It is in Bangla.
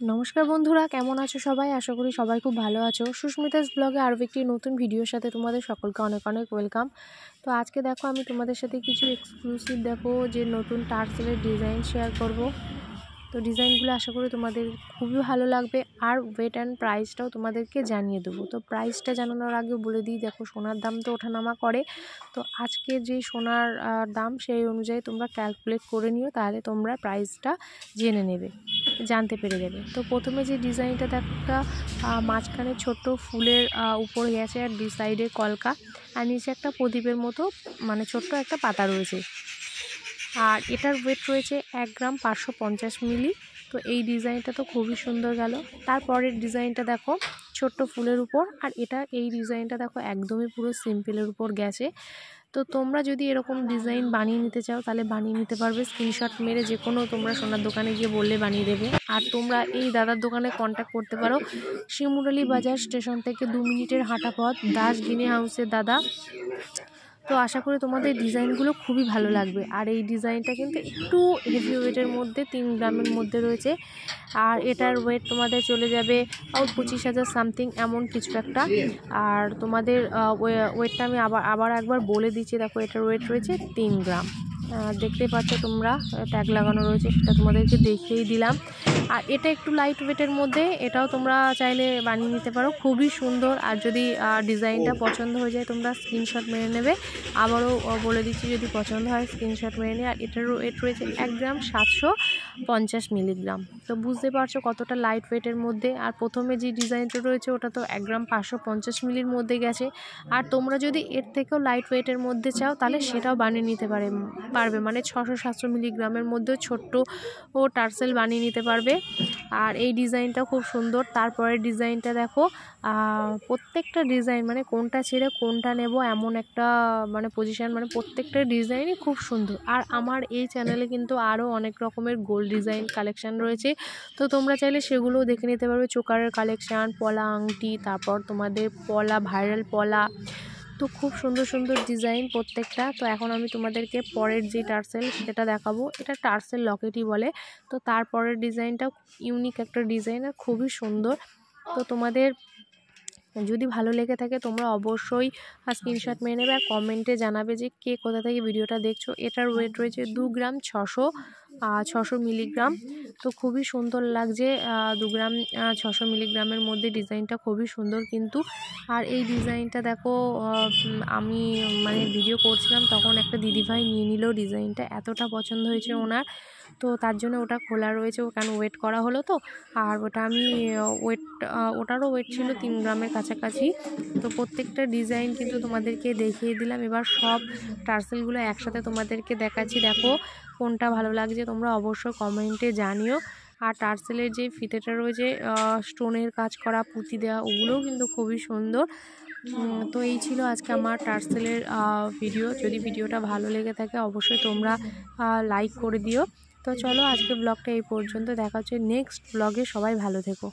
নমস্কার বন্ধুরা, কেমন আছো সবাই? আশা করি সবাই খুব ভালো আছো। সুস্মিতাস ব্লগে আরও একটি নতুন ভিডিওর সাথে তোমাদের সকলকে অনেক অনেক ওয়েলকাম। তো আজকে দেখো আমি তোমাদের সাথে কিছু এক্সক্লুসিভ যে নতুন টার্সেলের ডিজাইন শেয়ার করব। তো ডিজাইনগুলো আশা করি তোমাদের খুবই ভালো লাগবে, আর ওয়েট অ্যান্ড প্রাইসটাও তোমাদেরকে জানিয়ে দেবো। তো প্রাইসটা জানানোর আগে বলে দিই, দেখো সোনার দাম তো ওঠানামা করে, তো আজকে যে সোনার দাম সেই অনুযায়ী তোমরা ক্যালকুলেট করে নিও, তাহলে তোমরা প্রাইসটা জানতে পেরে যাবে। তো প্রথমে যে ডিজাইনটা দেখো, একটা মাঝখানে ছোট্ট ফুলের উপর গেছে, আর দুই সাইডে কলকা, আর নিচে একটা প্রদীপের মতো মানে ছোট্ট একটা পাতা রয়েছে, আর এটার ওয়েট রয়েছে 1 গ্রাম 550 মিলি। তো এই ডিজাইনটা তো খুবই সুন্দর গেল। তারপরের ডিজাইনটা দেখো ছোট্ট ফুলের উপর, আর এই ডিজাইনটা দেখো একদমই পুরো সিম্পলের উপর গেছে। তো তোমরা যদি এরকম ডিজাইন বানিয়ে নিতে চাও তাহলে বানিয়ে নিতে পারবে, স্ক্রিনশট মেরে যে কোনো তোমরা সোনার দোকানে গিয়ে বললে বানিয়ে দেবে। আর তোমরা এই দাদার দোকানে কন্ট্যাক্ট করতে পারো, শিমুরালি বাজার স্টেশন থেকে 2 মিনিটের হাঁটা পথ, দাস গিনি হাউসের দাদা। তো আশা করি তোমাদের ডিজাইনগুলো খুবই ভালো লাগবে। আর এই ডিজাইনটা কিন্তু একটু হেভি ওয়েটের মধ্যে 3 গ্রামের মধ্যে রয়েছে, আর এটার ওয়েট তোমাদের চলে যাবে 25,000 সামথিং এমন কিছু একটা। আর তোমাদের ওয়েটটা আমি আবার একবার বলে দিচ্ছি, দেখো এটার ওয়েট রয়েছে 3 গ্রাম। দেখতেই পাচ্ছ তোমরা, ট্যাগ লাগানো রয়েছে, সেটা তোমাদেরকে দেখিয়েই দিলাম। আর এটা একটু লাইট ওয়েটের মধ্যে, এটাও তোমরা চাইলে বানিয়ে নিতে পারো, খুবই সুন্দর। আর যদি ডিজাইনটা পছন্দ হয়ে যায় তোমরা স্ক্রিনশট মেরে নেবে। আবারও বলে দিচ্ছি, যদি পছন্দ হয় স্ক্রিনশট মেরে নিয়ে। আর এটার ওয়েট রয়েছে 1 গ্রাম 750 মিলিগ্রাম। তো বুঝতে পারছো কতটা লাইট ওয়েটের মধ্যে। আর প্রথমে যে ডিজাইনটা রয়েছে ওটা তো 1 গ্রাম 550 মিলির মধ্যে গেছে। আর তোমরা যদি এর থেকেও লাইট ওয়েটের মধ্যে চাও তাহলে সেটাও বানিয়ে নিতে পারবে, মানে 600-700 মিলিগ্রামের মধ্যেও ছোট্ট টার্সেল বানিয়ে নিতে পারবে। আর এই ডিজাইনটা খুব সুন্দর। তারপরের ডিজাইনটা দেখো, প্রত্যেকটা ডিজাইন মানে কোনটা ছেড়ে কোনটা নেব এমন একটা মানে পজিশান, মানে প্রত্যেকটা ডিজাইনই খুব সুন্দর। আর আমার এই চ্যানেলে কিন্তু আরও অনেক রকমের গোল্ড ডিজাইন কালেকশান রয়েছে, তো তোমরা চাইলে সেগুলোও দেখে নিতে পারবে। চোকারের কালেকশান, পলা আংটি, তারপর তোমাদের পলা, ভাইরাল পলা, তো খুব সুন্দর সুন্দর ডিজাইন প্রত্যেকটা। তো এখন আমি তোমাদেরকে পরের যে টার্সেল সেটা দেখাবো, এটা টার্সেল লকেটই বলে। তো তারপরের ডিজাইনটা ইউনিক একটা ডিজাইন আর খুবই সুন্দর। তো তোমাদের যদি ভালো লেগে থাকে তোমরা অবশ্যই স্ক্রিনশট মেরে নেবে, আর কমেন্টে জানাবে যে কে কোথা থেকে ভিডিওটা দেখছো। এটার ওয়েট রয়েছে 2 গ্রাম 600 মিলিগ্রাম। তো খুবই সুন্দর লাগছে, 2 গ্রাম 600 মিলিগ্রামের মধ্যে ডিজাইনটা খুবই সুন্দর কিন্তু। আর এই ডিজাইনটা দেখো, আমি মানে ভিডিও করছিলাম তখন একটা দিদিভাই নিয়ে নিল ডিজাইনটা, এতটা পছন্দ হয়েছে ওনার, তো তার জন্য ওটা খোলা রয়েছে, কেন ওয়েট করা হলো তো। আর ওটা আমি ওটারও ওয়েট ছিল 3 গ্রামের কাছাকাছি। তো প্রত্যেকটা ডিজাইন কিন্তু তোমাদেরকে দেখিয়ে দিলাম। এবার সব টার্সেলগুলো একসাথে তোমাদেরকে দেখাচ্ছি, দেখো কোনটা ভালো লাগছে তোমরা অবশ্যই কমেন্টে জানিও। আর টার্সেলের যে ফিতেটা রয়েছে স্টোনের কাজ করা, পুঁতি দেওয়া, ওগুলোও কিন্তু খুবই সুন্দর। তো এই ছিল আজকে আমার টার্সেলের ভিডিও। যদি ভিডিওটা ভালো লেগে থাকে অবশ্যই তোমরা লাইক করে দিও। তো চলো আজকে ব্লগটা এই পর্যন্ত, দেখা হচ্ছে নেক্সট ব্লগে। সবাই ভালো থেকো।